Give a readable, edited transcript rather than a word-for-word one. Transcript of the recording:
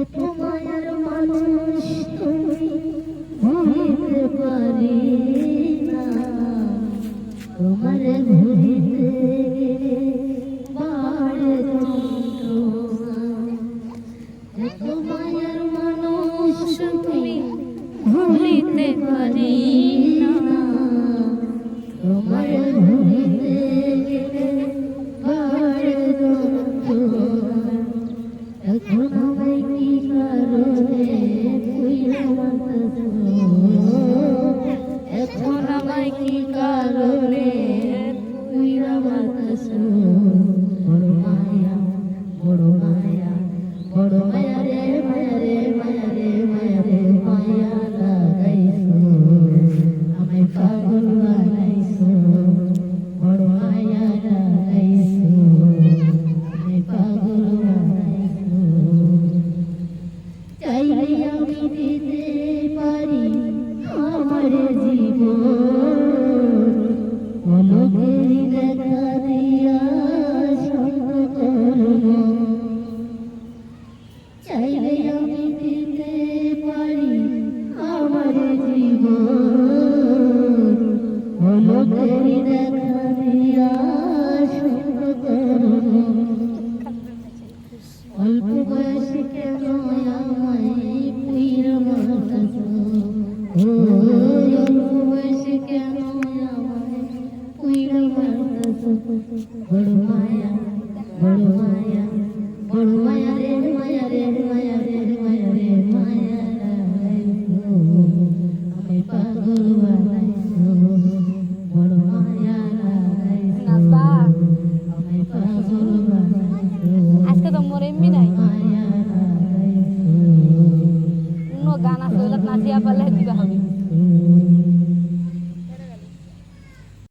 এত মায়ার মানুষ তুমি ভুলিতে পারি না, তোমার ভুলিতে গেলে বাড়ে যন্ত্রণা। এত মায়ার মানুষ তুমি ভুলিতে পারি না, তোমার ভুলিতে গেলে বাড়ে যন্ত্রণা। এখন আমায় কি কারণে পুইরা মাতাছো, এখন আমায় কি কারণে পুইরা মাতাছো। বড় মায়া বড় মায়া বড় মায়া রে মায়া রে মায়া রে মায়া রে মায়া লাগাইছো, আমায় পাগল বানাইছো। বড় মায়া লাগাইছো, আমায় পাগল বানাইছো। চাইলে আমি দিতে পারি আমার জীবন, পলকের দেখা দিয়া শান্ত করো। চাইলে আমি দিতে পারি আমার জীবন, পলকের দেখা দিয়া শান্ত করো। অল্প বয়সে কেন আমায় পুইরা মাতাছো, অল্প বয়সে কেন আমায় পুইরা মাতাছো। বড় মায়া বড় মায়া বড় মায়া রে মায়া রে মায়া রে মায়া রে মায়া লাগাইছো, আমায় পাগল বানাইছো। বড় মায়া লাগাইছো, আমায় পাগল বানাইছো। আজকে তো মোর এমনি নাই অন্য গান আছে ওগুলো নাচিয়া পারলে দিতে হবে।